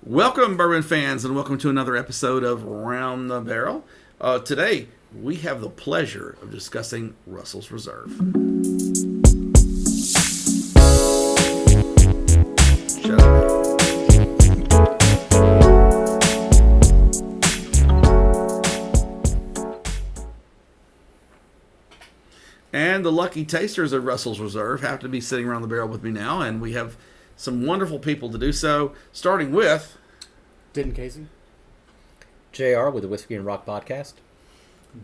Welcome, bourbon fans, and welcome to another episode of Round the Barrel. Today, we have the pleasure of discussing Russell's Reserve. Shut up. And the lucky tasters of Russell's Reserve have to be sitting around the barrel with me now, and we have some wonderful people to do so, starting with... Denton Casey. JR with the Whiskey and Rock Podcast.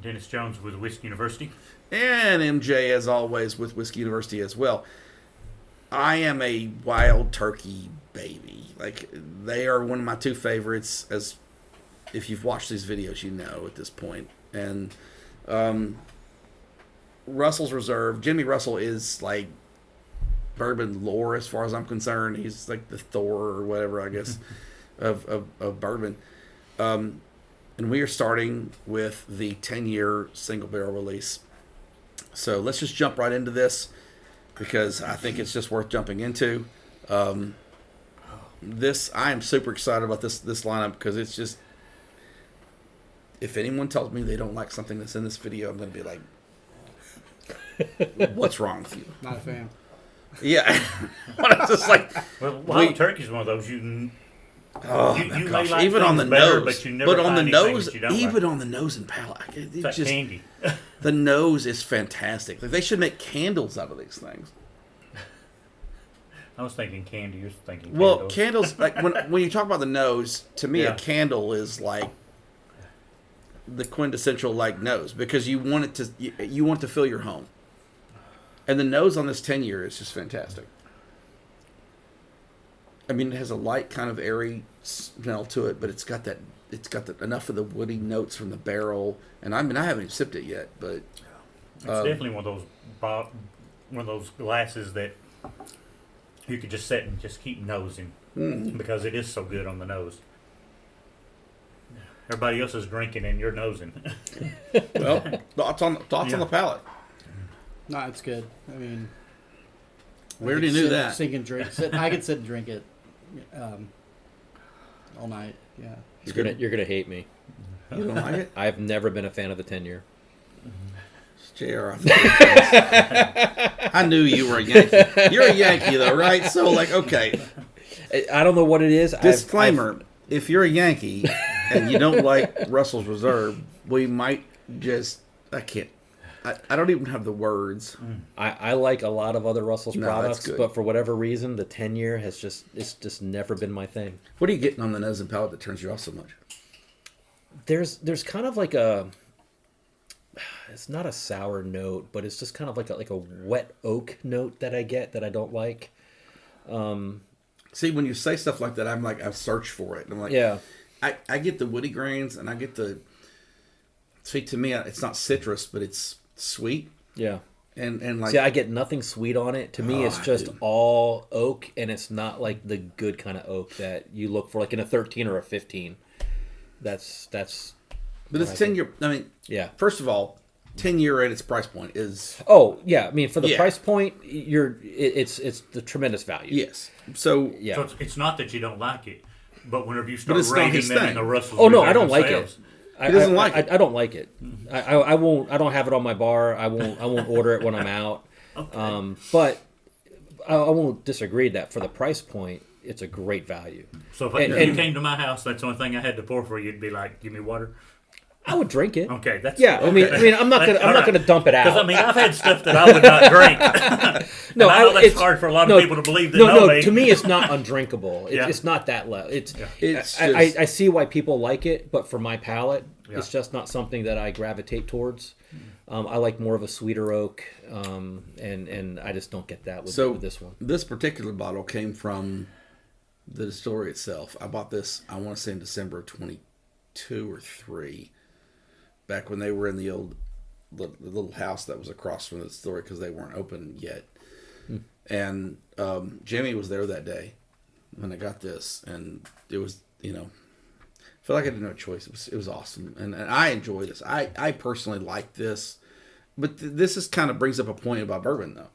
Dennis Jones with Whiskey University. And MJ, as always, with Whiskey University as well. I am a wild turkey baby. Like, they are one of my two favorites, as if you've watched these videos, you know at this point. And Russell's Reserve, Jimmy Russell is like bourbon lore as far as I'm concerned. He's like the Thor or whatever, I guess, of bourbon. And we are starting with the 10-year single barrel release. So let's just jump right into this because I think it's just worth jumping into. I am super excited about this lineup because it's just, if anyone tells me they don't like something that's in this video, I'm going to be like, what's wrong with you? Not a fan. Yeah. It's just like, Well, wild turkey's one of those you may like even on the better, nose, but you never on the find anything nose, that you don't even like. on the nose and palate, It's it like just candy. the nose is fantastic. Like they should make candles out of these things. I was thinking candy. You're thinking Well, candles. candles, like when you talk about the nose, to me, Yeah. a candle is like the quintessential like nose because you want it to you want it to fill your home, and the nose on this 10-year is just fantastic. I mean, it has a light kind of airy smell to it, but it's got enough of the woody notes from the barrel. And I mean, I haven't even sipped it yet, but It's definitely one of those glasses that you could just sit and just keep nosing because it is so good on the nose. Everybody else is drinking and you're nosing. well, thoughts on the palate. No, it's good. I mean, We already knew that. Sink and drink. I could sit and drink it all night. Yeah. You're gonna hate me. You don't like it? I've never been a fan of the 10-year. JR, I knew you were a Yankee. You're a Yankee, though, right? So, like, okay. I don't know what it is. Disclaimer: if you're a Yankee and you don't like Russell's Reserve, we might just. I can't. I don't even have the words. I like a lot of other Russell's No, that's products, good. but for whatever reason, the 10-year it's just never been my thing. What are you getting on the nose and palate that turns you off so much? There's kind of like it's not a sour note, but it's just kind of like a wet oak note that I get that I don't like. See, when you say stuff like that, I'm like, I've searched for it. And I'm like, Yeah. I get the woody grains, and I get the. See, to me, it's not citrus, but it's sweet. Yeah. And like, See, I get nothing sweet on it. To me, it's just dude. all oak, and it's not like the good kind of oak that you look for, like in a 13 or a 15. That's. But it's 10-year. I mean, Yeah. First of all, 10-year at its price point is Oh yeah, I mean for the Yeah. price point, it's the tremendous value. yes. So Yeah. So it's not that you don't like it, but whenever you But start it's not rating his them thing. in the Russell's Oh no, Reserve I don't like themselves, it. He doesn't like it. I don't like it. I won't. I don't have it on my bar. I won't order it when I'm out. Okay. But I won't disagree that for the price point, it's a great value. So if And- you and- came to my house, that's the only thing I had to pour for you. You'd be like, "Give me water." I would drink it. Okay, that's Yeah, I mean, I'm not gonna dump it out. Because I mean, I've had stuff that I would not drink. No, And I know that's it's hard for a lot of no, people to believe that No, know no. me. To me, it's not undrinkable. Yeah. It's not that low. it's I see why people like it, but for my palate, Yeah. it's just not something that I gravitate towards. I like more of a sweeter oak, and I just don't get that with this one. This particular bottle came from the distillery itself. I bought this, I want to say in December of 22 or 3, back when they were in the little house that was across from the distillery because they weren't open yet. And Jimmy was there that day when I got this, and it was, I felt like I didn't have a choice. It was awesome, and I enjoy this. I personally like this, but this is kind of brings up a point about bourbon though.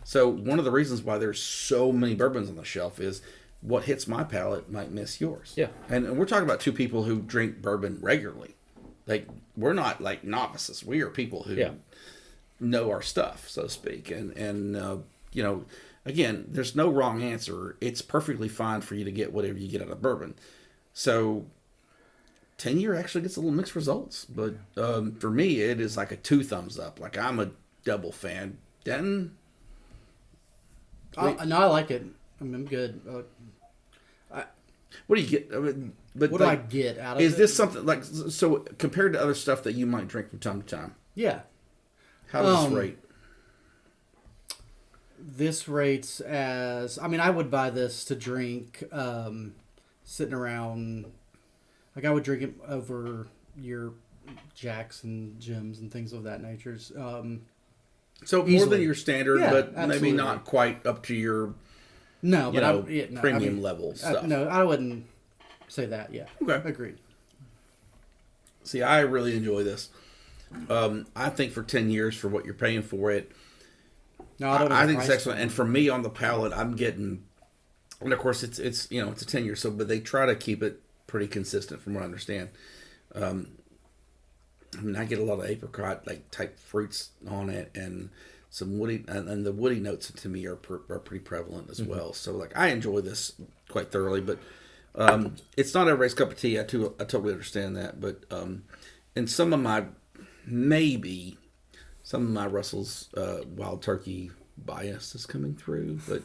So one of the reasons why there's so many bourbons on the shelf is what hits my palate might miss yours. Yeah. And we're talking about two people who drink bourbon regularly. Like, we're not like novices. We are people who know our stuff, so to speak. And you know, again, there's no wrong answer. It's perfectly fine for you to get whatever you get out of bourbon. So 10-year actually gets a little mixed results. But for me, it is like a 2 thumbs up. Like, I'm a double fan. Denton? No, I like it. I mean, I'm good. What do you get? I mean, but What do I get out of it? Is this something like, so compared to other stuff that you might drink from time to time? Yeah. How does this rate? This rates as, I mean, I would buy this to drink sitting around, like I would drink it over your Jacks and Jims and things of that nature. So more easily. than your standard, Yeah, but maybe absolutely. not quite up to your No, but premium level stuff. No, I wouldn't say that. Yeah. Okay. Agreed. See, I really enjoy this. I think for 10 years for what you're paying for it, No, I think it's excellent. And for me on the palate, I'm getting, and of course it's it's a 10-year, so but they try to keep it pretty consistent from what I understand. I mean, I get a lot of apricot like type fruits on it, and some woody, and the woody notes to me are pretty prevalent as well. So like, I enjoy this quite thoroughly, but it's not everybody's cup of tea. I totally understand that, but and some of my Russell's Wild Turkey bias is coming through, but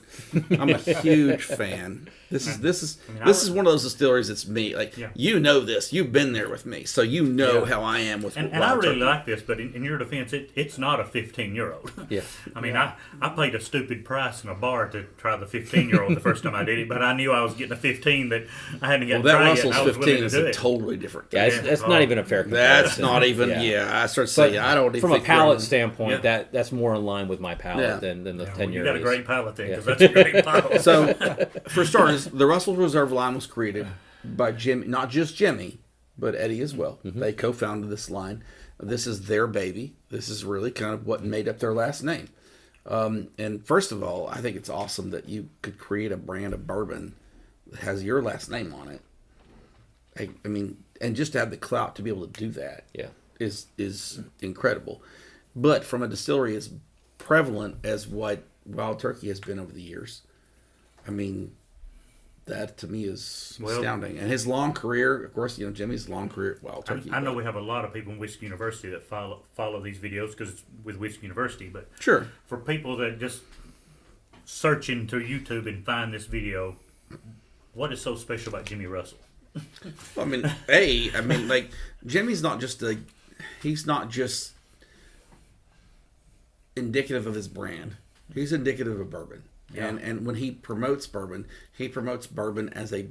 I'm a huge fan. This is one of those distilleries that's me. Like, you know this. You've been there with me, so you know how I am with and Wild I really Turkey. like this, but in your defense, it's not a 15-year-old. Yeah. I mean, I paid a stupid price in a bar to try the 15-year-old the first time I did it, but I knew I was getting a 15 that I hadn't got Well, to that try yet. Russell's And I was 15 willing is to do a it. totally different thing. Yeah, it's not even a fair comparison. That's not even. Yeah, I start to say I don't even from a think palate bourbon- standpoint. That's more in line with my palate than the Well, 10 you year. got a great palate then, because that's a great bottle. So, for starters, the Russell's Reserve line was created by Jimmy, not just Jimmy, but Eddie as well. They co-founded this line. This is their baby. This is really kind of what made up their last name. And first of all, I think it's awesome that you could create a brand of bourbon that has your last name on it. I mean, and just to have the clout to be able to do that is incredible. But from a distillery as prevalent as what Wild Turkey has been over the years, I mean, that to me is astounding. And his long career, of course, Jimmy's long career at Wild Turkey. I know we have a lot of people in Whiskey University that follow these videos because it's with Whiskey University, but Sure. for people that just search into YouTube and find this video, what is so special about Jimmy Russell? I mean, like, Jimmy's not just he's not just indicative of his brand. He's indicative of bourbon. Yeah. And when he promotes bourbon as a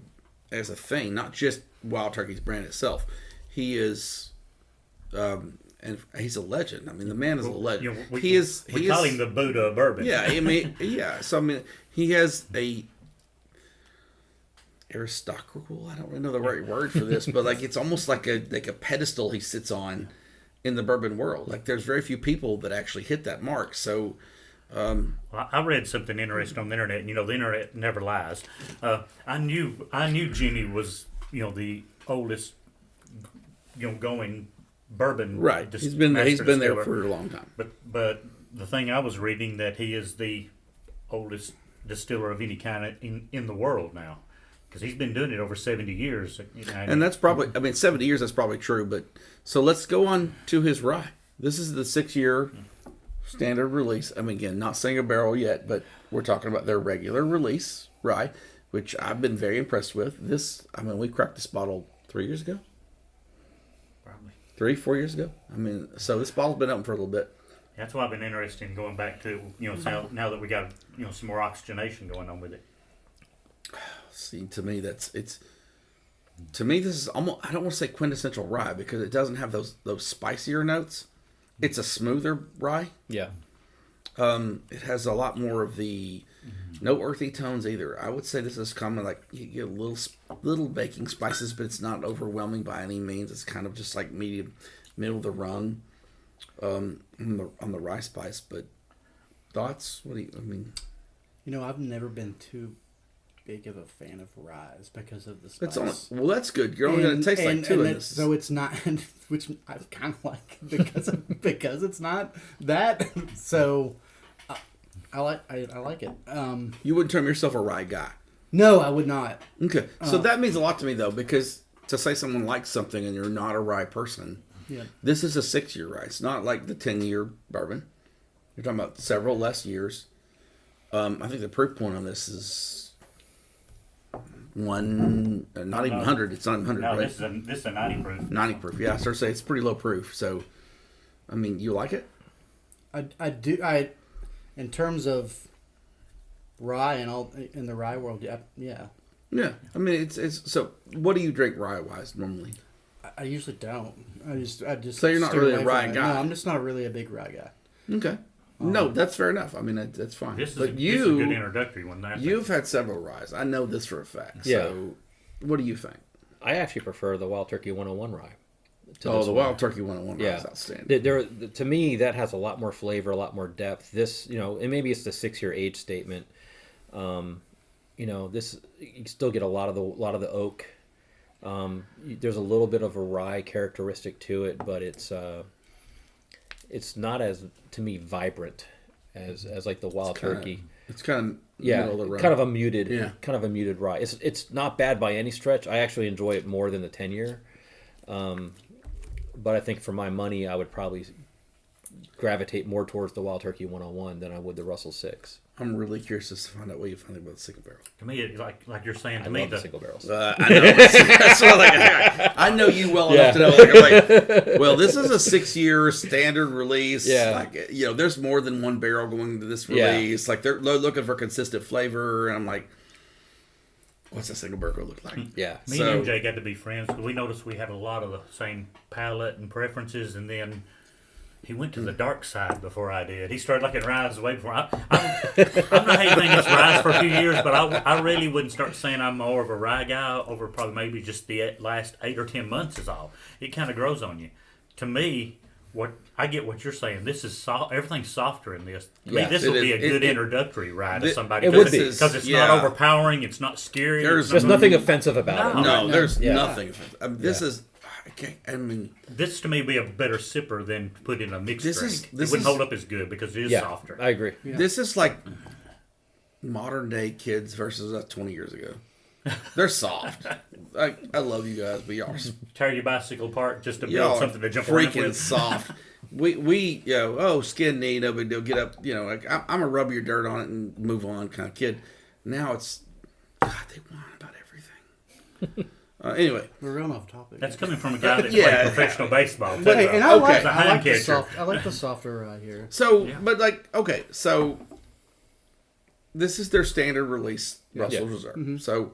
thing, not just Wild Turkey's brand itself. He is and he's a legend. I mean, the man is a legend. We he call is, him the Buddha of bourbon. Yeah, I mean, yeah. So I mean, he has a aristocratical. I don't really know the right word for this, but like it's almost like a pedestal he sits on in the bourbon world. Like there's very few people that actually hit that mark. So. Well, I read something interesting on the internet, and the internet never lies. I knew Jimmy was the oldest going bourbon Right. He's been there distiller. for a long time. But the thing I was reading that he is the oldest distiller of any kind in the world now, because he's been doing it over 70 years. And that's probably 70 years. That's probably true. But so let's go on to his rye. This is the 6-year standard release. I mean, again, not saying a barrel yet, but we're talking about their regular release rye, which I've been very impressed with. We cracked this bottle 3 years ago. Probably 3-4 years ago. I mean, so this bottle's been open for a little bit. That's why I've been interested in going back to now that we got some more oxygenation going on with it. See, to me, to me this is almost, I don't want to say quintessential rye because it doesn't have those spicier notes. It's a smoother rye. Yeah. It has a lot more of the no earthy tones either. I would say this is common, like you get little baking spices, but it's not overwhelming by any means. It's kind of just like middle of the rung on the rye spice. But thoughts? What do you? I mean, I've never been too big of a fan of rye because of the spice. It's well, that's good. You're only going to taste like two in this. So it's not, which I kind of like because it's not that. So I like it. You wouldn't term yourself a rye guy. No, I would not. Okay, so that means a lot to me though, because to say someone likes something and you're not a rye person, this is a 6-year rye. It's not like the 10-year bourbon. You're talking about several less years. I think the proof point on this is not even 100. It's not even 100, No, right? this is a 90 proof. 90 proof. Yeah, I start to say it's pretty low proof. So, I mean, you like it? I do. In terms of rye and all in the rye world, yeah. Yeah. I mean, it's so. What do you drink rye wise normally? I usually don't. I just. So you're not steer really a away rye from it. guy? No, I'm just not really a big rye guy. Okay. No, that's fair enough. I mean, that's fine. This is, but this is a good introductory one. You've had several ryes. I know this for a fact. Yeah. So, what do you think? I actually prefer the Wild Turkey 101 rye. The Wild Turkey 101 yeah. rye is outstanding. To me, that has a lot more flavor, a lot more depth. This, and maybe it's the 6-year age statement. This you still get a lot of the oak. There's a little bit of a rye characteristic to it, but it's not as, to me, vibrant as like the Wild Turkey. It's kind of middle of the road. Kind of a muted rye. It's not bad by any stretch. I actually enjoy it more than the 10-year. But I think for my money, I would probably gravitate more towards the Wild Turkey 101 than I would the Russell 6. I'm really curious to find out what you find about the single barrel. To me, it's like you're saying. I love the single barrels. I know. That's what I know you well enough to know. Like, well, this is a 6-year standard release. Yeah. There's more than one barrel going into this release. Like they're looking for consistent flavor, and I'm like, what's a single barrel gonna look like? Yeah. Me and MJ got to be friends because we noticed we had a lot of the same palate and preferences, and then he went to the dark side before I did. He started looking Rise way before. I'm not hating it's Rise for a few years, but I really wouldn't start saying I'm more of a rye guy over probably maybe just the last 8 or 10 months is all. It kind of grows on you. To me, I get what you're saying. This is soft. Everything's softer in this. To me, this would be a good introductory ride to somebody. It would be because it's not overpowering. It's not scary. There's nothing offensive about it. No, there's nothing offensive. I mean, this is. This to me would be a better sipper than put in a mixed drink. This it wouldn't hold up as good because it is softer. I agree. Yeah. This is like modern day kids versus 20 years ago. They're soft. I love you guys, but y'all are tear your bicycle apart just to build something to jump around with. Freaking soft. We skin knee, no big deal. Get up, I'm a rub your dirt on it and move on kind of kid. Now it's God, they whine about everything. Anyway, we're going off topic. That's coming from a guy that played professional baseball. But hey, and I like I like the softer right here. So, but so this is their standard release Russell Reserve. Mm-hmm. So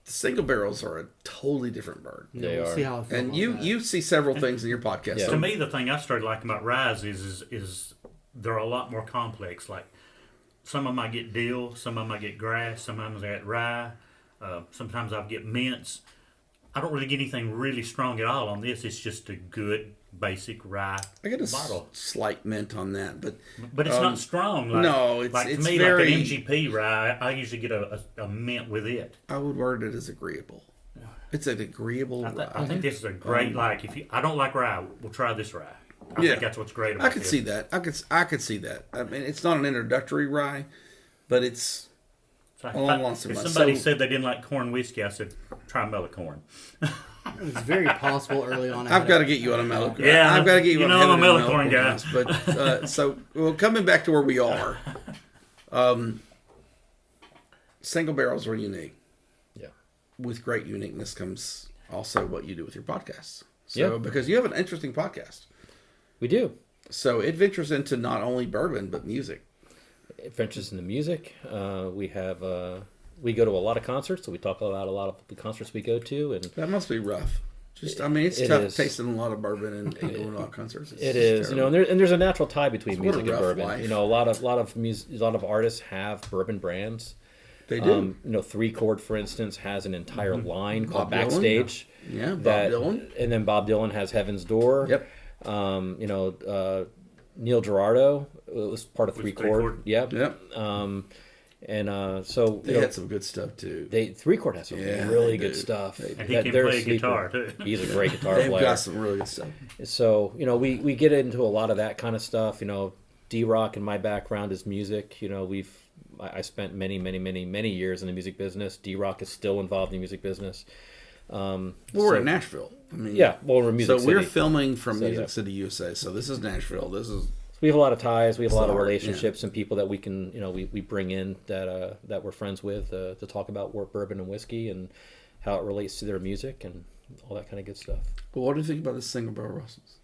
the single barrels are a totally different bird. They are. See how and you see several things in your podcast. Yeah. So, to me, the thing I started liking about Rise is they're a lot more complex. Like some of them I get dill, some of them I get grass, sometimes I get rye. Sometimes I get mints. I don't really get anything really strong at all on this. It's just a good basic rye. I get a slight mint on that, but it's not strong. No, it's to me very, like an MGP rye. I usually get a mint with it. I would word it as agreeable. It's an agreeable rye. I think this is a great I don't like rye. We'll try this rye. I think that's what's great about it. I could see that. I could see that. I mean, it's not an introductory rye, but it's. If somebody said they didn't like corn whiskey, I said, try mellow corn. It's very possible early on. I've got to get you on a mellow corn. Yeah, I've got to get you on I'm a mellow corn guy. But coming back to where we are, single barrels are unique. Yeah. With great uniqueness comes also what you do with your podcasts. So because you have an interesting podcast. We do. So it ventures into not only bourbon but music. It ventures into music. We go to a lot of concerts, so we talk about a lot of the concerts we go to, and that must be rough. It's tough tasting a lot of bourbon and going to a lot of concerts. It is, and there's a natural tie between music and bourbon. Life. A lot of artists have bourbon brands. They do. 3 Chord, for instance, has an entire line called Backstage. Yeah, Bob Dylan. And then Bob Dylan has Heaven's Door. Yep. Neil Girardo was part of 3 Chord. Yep. And so They had some good stuff too. Three Chord has some Yeah, really they good do. stuff. And he That- can they're play a sleeper. guitar too. He's a great guitar They've player. got some really good stuff. So, we get into a lot of that kind of stuff. D-Rock in my background is music. I spent many years in the music business. D-Rock is still involved in the music business. We're in Nashville. I mean, Yeah, well, we're Music so we're City. filming from So, Music yeah. City, USA. So this is Nashville. This is We have a lot of ties. We have a lot of Sorry, relationships and people that we can, we bring in that we're friends with to talk about bourbon and whiskey and how it relates to their music and all that kind of good stuff. Well, what do you think about the single barrel Russells?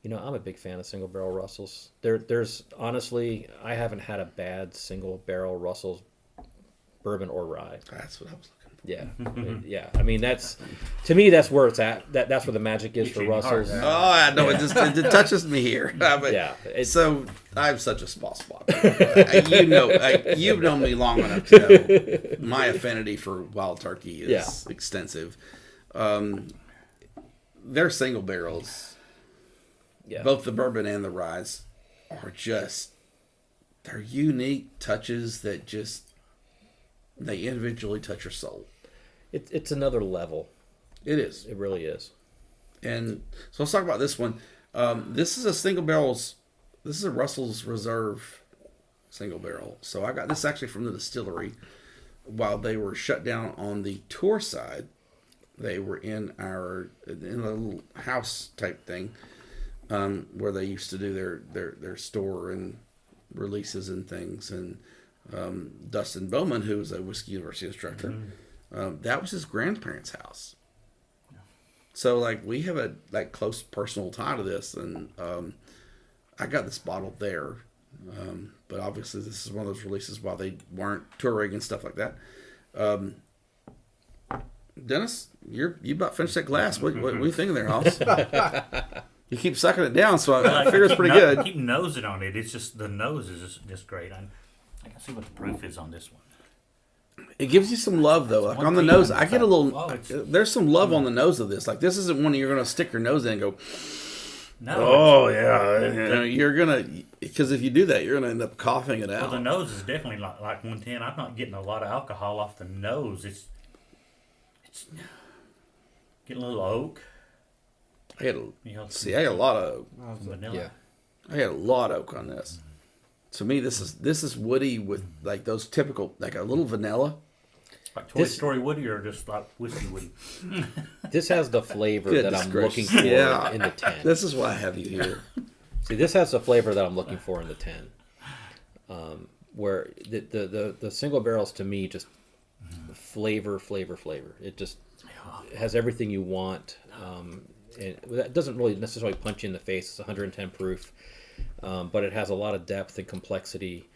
I'm a big fan of single barrel Russells. There's honestly, I haven't had a bad single barrel Russells bourbon or rye. That's what I was looking for. Yeah, yeah. I mean, to me, that's where it's at. That's where the magic is It's for in your heart, Russells. yeah. Oh, I know it touches me here. But, Yeah, so I have such a small spot. You've known me long enough to know my affinity for wild turkey is extensive. Their single barrels, Yeah. both the bourbon and the rye, are they're unique touches that they individually touch your soul. It's another level. It is. It really is. And so let's talk about this one. This is a Russell's Reserve single barrel. So I got this actually from the distillery while they were shut down on the tour side. They were in a little house type thing where they used to do their store and releases and things. And Dustin Bowman, who was a whiskey university instructor, that was his grandparents' house. So we have a close personal tie to this, and I got this bottle there, but obviously this is one of those releases while they weren't touring and stuff like that. Dennis, you about finished that glass. What are you thinking there, Hoss? You keep sucking it down, so I figure it's pretty good. Keep nosing on it. It's just the nose is just great. I can see what the proof is on this one. It gives you some love though, like One on the thing nose. on I get a little. oh, it's- There's some love on the nose of this. Like this isn't one you're gonna stick your nose in and go. No. Oh yeah, you're gonna because if you do that, you're gonna end up coughing it Well, out. the nose is definitely like 110. I'm not getting a lot of alcohol off the nose. It's getting a little oak. I had a lot of oak. Vanilla. Yeah. I had a lot of oak on this. To me, this is woody with like those typical like a little vanilla. Like Toy Story Woody or just like whiskey Woody. This has the flavor Goodness that I'm gracious. looking for Yeah. in the 10. This is why I have you here. See, this has the flavor that I'm looking for in the 10. Where the single barrels to me just flavor. It just has everything you want. And that doesn't really necessarily punch you in the face. It's 110 proof, but it has a lot of depth and complexity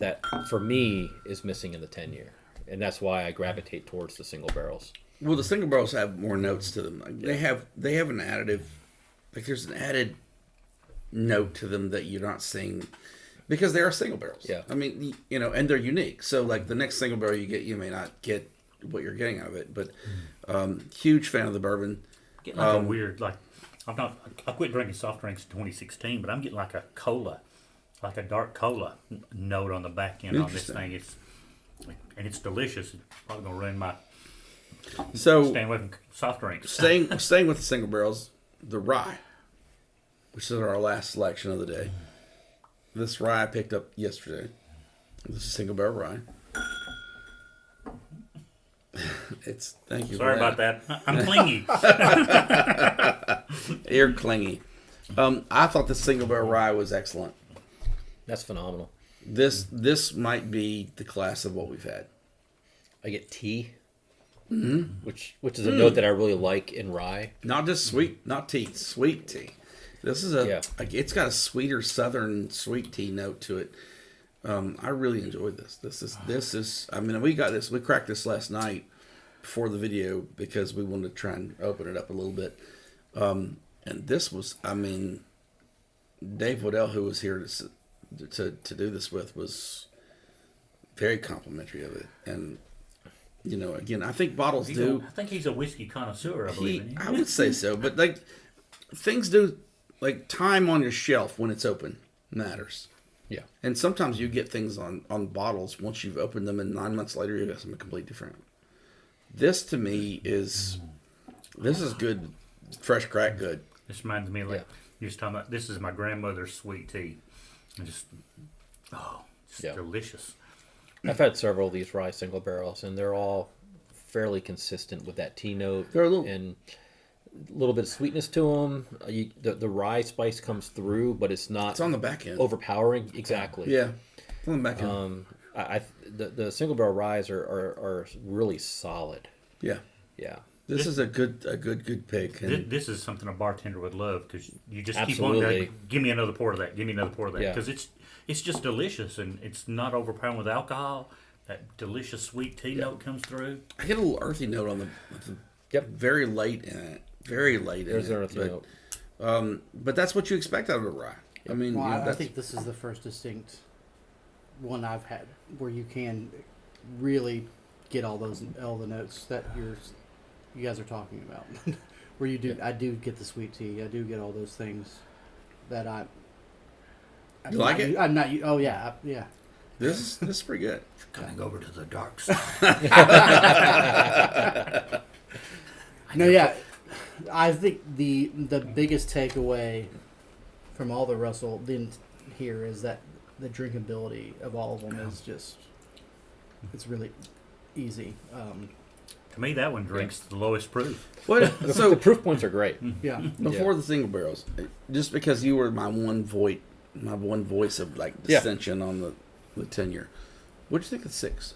that for me is missing in the 10-year, and that's why I gravitate towards the single barrels. Well, the single barrels have more notes to them. Like they have an additive, like there's an added note to them that you're not seeing because they are single barrels. Yeah. I mean, and they're unique. So like the next single barrel you get, you may not get what you're getting out of it. But huge fan of the bourbon. Getting like a weird I quit drinking soft drinks in 2016, but I'm getting like a cola, like a dark cola note on the back end on this thing. It's delicious. It's probably gonna ruin my staying away from soft drinks. Staying with the single barrels, the rye, which is our last selection of the day. This rye I picked up yesterday. This is single barrel rye. Thank you. Sorry about that. I'm clingy. You're clingy. I thought the single barrel rye was excellent. That's phenomenal. This might be the class of what we've had. I get tea, which is a note that I really like in rye. Not just sweet, not tea, sweet tea. This is it's got a sweeter southern sweet tea note to it. I really enjoyed this. This is. I mean, we cracked this last night before the video because we wanted to try and open it up a little bit. And this was, I mean, Dave Waddell, who was here to do this with, was very complimentary of it. And again, I think bottles do. I think he's a whiskey connoisseur. I believe. Isn't he? I would say so, but like things do, like time on your shelf when it's open matters. Yeah. And sometimes you get things on bottles once you've opened them, and 9 months later you got something completely different. This to me is good, fresh crack good. This reminds me like you was talking about. This is my grandmother's sweet tea. And just delicious. I've had several of these rye single barrels, and they're all fairly consistent with that tea note. They're a little and a little bit of sweetness to them. The rye spice comes through, but it's not. It's on the back end. Overpowering. Exactly. Yeah. It's on the back end. The single barrel ryes are really solid. Yeah. Yeah. This is a good pick. And This is something a bartender would love because you just keep Absolutely. wanting to give me another pour of that. Give me another pour of that Yeah. because it's just delicious and it's not overpowering with alcohol. That delicious sweet tea note comes through. I get a little earthy note on the Yep. very late in it. Very late There's in an it. earthy But, note. but that's what you expect out of a rye. I mean, Well, you know, I that's, think this is the first distinct one I've had where you can really get all the notes that you guys are talking about. Where you do, I do get the sweet tea. I do get all those things that You like it? I'm not. Oh yeah, yeah. this is pretty good. Coming over to the dark side. No, yeah. I think the biggest takeaway from all the Russell here is that the drinkability of all of them is just it's really easy. To me, that one drinks the lowest proof. What? The So proof points are great. Yeah. before the single barrels, just because you were my one voice of like dissension on the tenure, what'd you think of 6?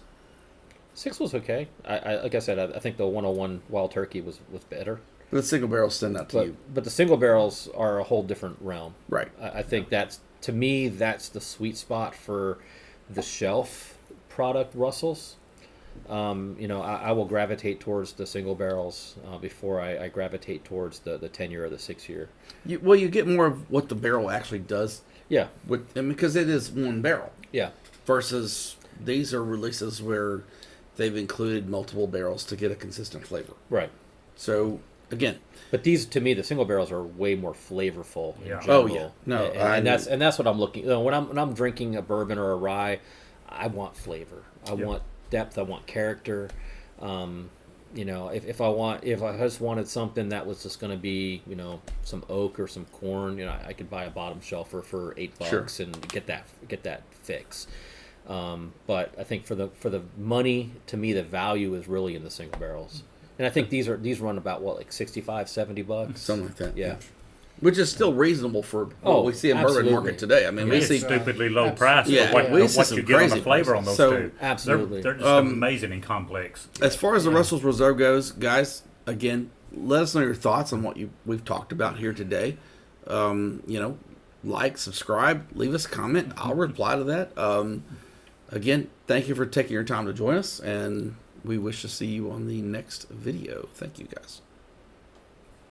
6 was okay. I like I said, I think the 101 Wild Turkey was better. The single barrels stand out to But you, but the single barrels are a whole different realm. right? I think that's, to me, that's the sweet spot for the shelf product Russells. I will gravitate towards the single barrels before I gravitate towards the 10-year or the 6-year. You get more of what the barrel actually does Yeah, because it is one barrel yeah, versus these are releases where they've included multiple barrels to get a consistent flavor. right. So again, But these, to me, the single barrels are way more flavorful in Yeah. general. Oh, yeah. No, and I that's what I'm looking. When I'm drinking a bourbon or a rye, I want flavor. I want depth. I want character. If I just wanted something that was just going to be, some oak or some corn, I could buy a bottom shelfer for $8 Sure. and get that fix. But I think for the money, to me, the value is really in the single barrels. And I think these run about what, like $65, $70, something like that. Yeah. Which is still reasonable for what we see in bourbon absolutely. market today. I mean, we It's see stupidly low price Yeah, for what, we see what some you get on the crazy flavor on prices. those So, two. absolutely. They're just amazing and complex. as far as the Russell's Reserve goes, guys. Again, let us know your thoughts on what we've talked about here today. Like, subscribe, leave us a comment. I'll reply to that. Again, thank you for taking your time to join us, and we wish to see you on the next video. Thank you, guys.